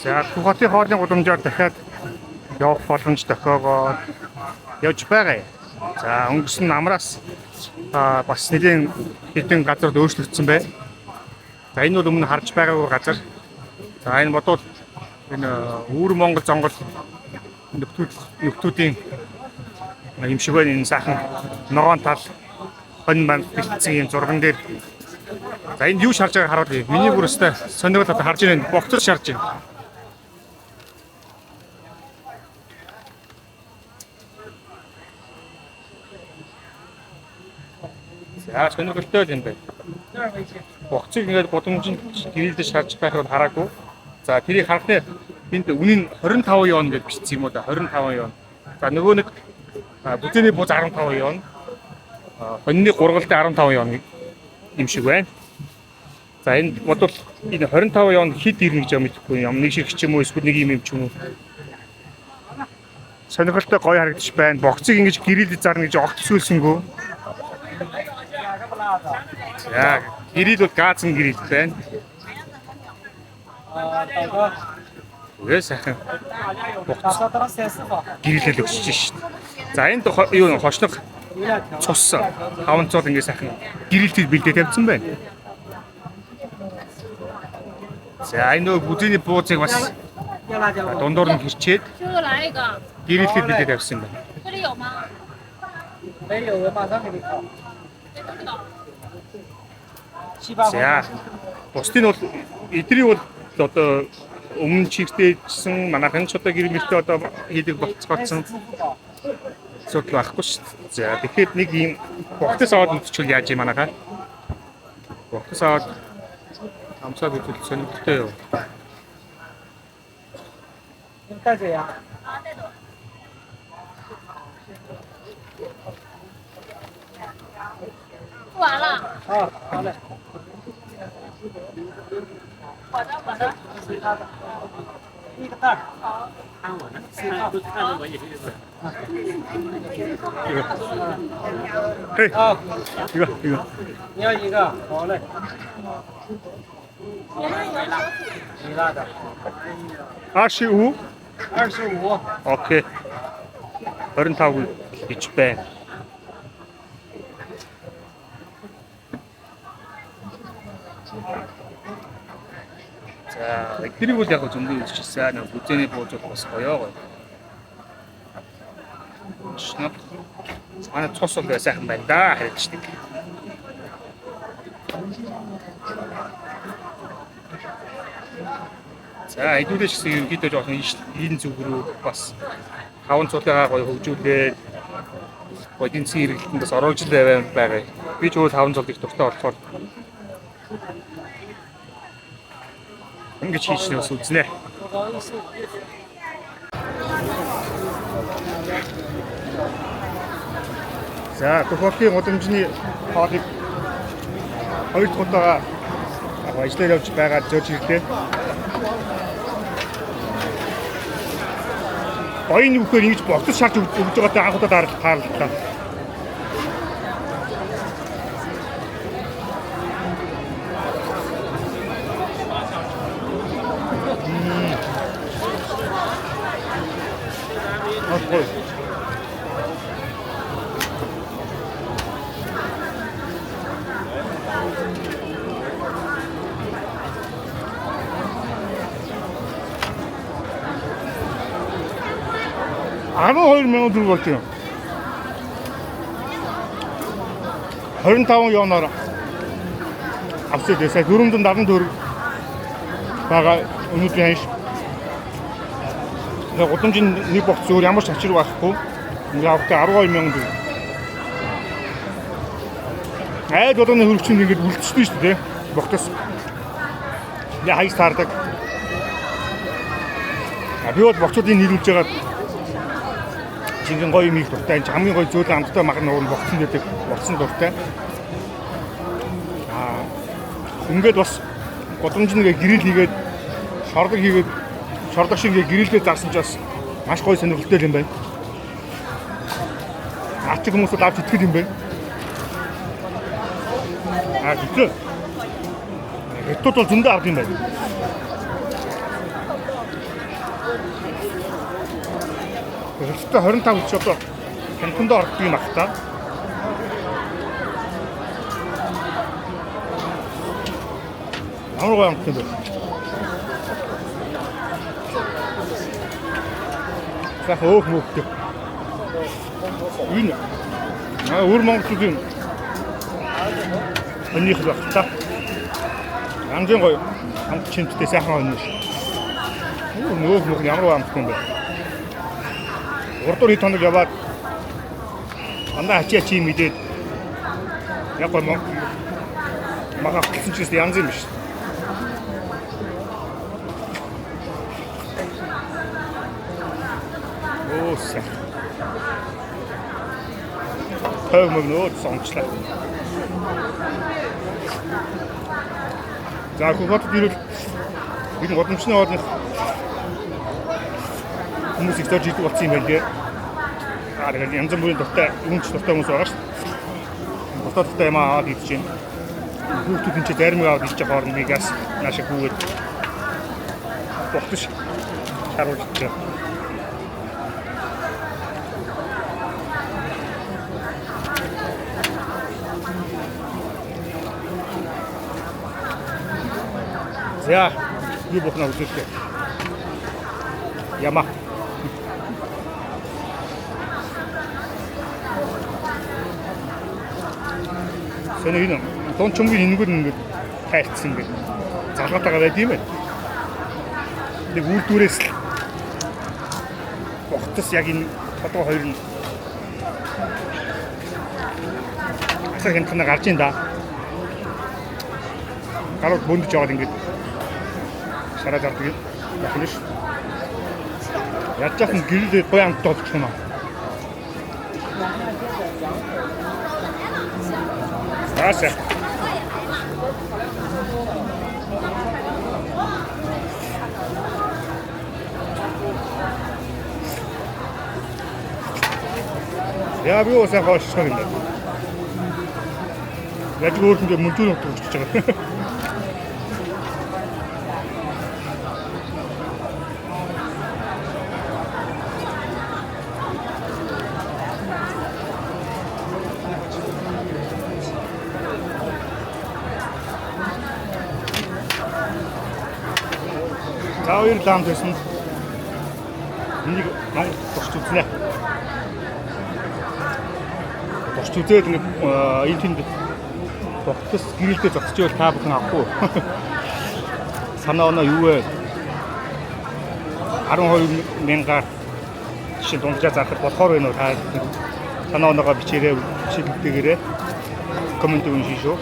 За Хотын хоолны гудамжаар дахиад явах боломж тохиогоод явж байгаа юм. За өнгөрсөн амраас бас нэгэн хэдэн газар өөрчлөгдсөн байна. За энэ бол өмнө харж байгаагүй газар. За энэ бодвол энэ Өвөр Монгол Жонгол нөхдүүдийн юм шиг байна. Энэ сайхан ногоон тал хонь манд бэлдсэн юм зурган дээр. За энд юу шарж байгааг харуулъя. Миний бүр өстэй сонирхол одоо харж байна. Богцор шарж байна. За сонирхолтой юм байна. Богцыг ингээд гудамжинд гэрэлдэж шарж байхыг хараагүй. За тэрийг харахны энд үнийн 25 ён гэж бичсэн юм уу да 25 ён. За нөгөө нэг бүтэний бууз 15 ён. Хоньны гургалтай 15 ён юм шиг байна. За энэ бодвол энэ 25 ён хэд ирнэ гэж мэдэхгүй юм. Нэг шиг ч юм уу эсвэл нэг юм ч юм уу. Сонирхолтой гоё харагдаж байна. Богцыг ингэж гэрэлдэж зарна гэж огт төсөөлсөнгөө. За гэрэл бол гаазын гэрэл байна. Үгүй сайхан гэрэлэл өсөж шít. За энд юу хошног цус хаванцол ингэ сайхан гэрэлтэд бэлдээ тавьсан байна. За энэ нөгөө бүдүүний буузыг бас дундуур нь хэрчээд гэрэлтэд бэлдээ тавьсан байна. За бусдын бол эдний бол одоо өмнө чигтэйжсэн манайхан ч одоо гэрмэлтэй одоо хийдэг болцгооцсон асуудал байхгүй шүү дээ. За тэгэхээр нэг юм богтос аваад мэдчихвэл яаж юм манайхаа. Богтос аваад амсаа битүүл сонирхолтой юу. 完了。好嘞。我的。一个袋儿。好。看我呢，都看着我也是。这个。嘿。啊，一个。你要一个，好嘞。你那的。25. 25. Окей. 25 гэж байна. За, эдгэрийг бол яг зөндөө үзчихсэн. Нэг бүзэний бууз бас гоё. Шнап. Манай цус бол сайхан байна да харагдчихдаг. За, эдгүүрээс гэсэн ерөнхийдөө жоохон энэ зүг рүү бас хаван цуулаагаа гоё хөгжүүлээд эдийн засгийн хэрэглэлтэнд бас оруулж байгаа. Би ч өөр хаван цуулыг дуртай болохоор ингэж хийж бас үзнэ. За, Тухотын гудамжны хоолыг хоёр дахь удаа ажлаар явж байгаа зөөж ирлээ. Оюун нөхөр ингэж богцож шарж өгж байгаатай анх удаа таарлаа. $12,000 төгрөг болж байна. 25 ёноор авсан дэсээ 470 төгрөг байгаа өнөөдрийн ханш. Гудамжийн нэг богц өөр ямар ч ачир байхгүй. Явахтай 12,000 төгрөг. Айд болооны хөрөгчөнд ингэж үлдчихсэн шүү дээ. Богтос. Я хайс таардаг. Би бол богцуудыг нийлүүлж байгаа жинхэнэ гоё юм их дуртай. Хамгийн гоё зөөлөн амттай мах нуурын богцсон гэдэг болсон дуртай. Ингээд бас гудамж нэгэ гэрэл хийгээд шордог шиг гэрэлдээ зарсан ч бас Маш гоё сонирхолтой юм байна. Ачиг хүмүүсд авч итгэл юм байна. Гэтэл хятад бол зөндөө авд юм байна. Гэхдээ 25 ч одоо хянтандаа ордог юм ах та. Ямар гоё амт юм бэ? За хөөх мөхтэй. Энэ өөр монголчуудын өнөх л баг та. Янзын гоё амт чинттэй сайхан өнөш. Нөөх мөх ямар гоё амт юм бэ? Урдуур хэд хоног яваад андаа ачи мэдээд яг гоё мага хэлсэн ч гэсэн янз юм биш. Өөсөө. Хөөмөгнөө сончлаа. За хөхөт дөрөв энэ годомчны хоолны хүмүүс их тож идэх болсон юм байна дээ. Тэгэхээр янз бүрийн дуртай юмч дуртай хүмүүс байгаа шүү дээ. Дуртай дуртай юм аваад идэж байна. Хүүхдүүд энэ ч зарим аваад идэж байгаа хооронд нэгээс наашиг хүүгээд бохтож харуулж байгаа. За, юу бохно үзүүлээ. Яма. Сэний энэ тон чумгийн ингээд тайлцсан ингээд залгаатайгаа байд юм байна. Нэг үйлдвэрээс л бохтос яг энэ одоо хоёр нь асар хэмтэнэ гарч ин да. Гарууд бүндж яваад ингээд шараад авдаг юм. Яхнаш. Яаж яхан гэрэлд гоё амт толчих юм аа. Аса. Яа би усаа хоошчих юм даа. Яг өөрөндөө мөнчүүн утгаж байгаа. За хоёр лам төсөн. Энийг Монгол тусч үзнэ. Тусч үзээд нэг энэ тэнд бохтос гэрэлдээ зогсож байвал та бүхэн авахгүй. Санаа оноо юу вэ? 12 мянгаар жишээ дунджаа зарахад болохоор байна уу та? Санаа оноогоо бичээрэй, шийдэлтэйгээрээ коммент өгнө шүү.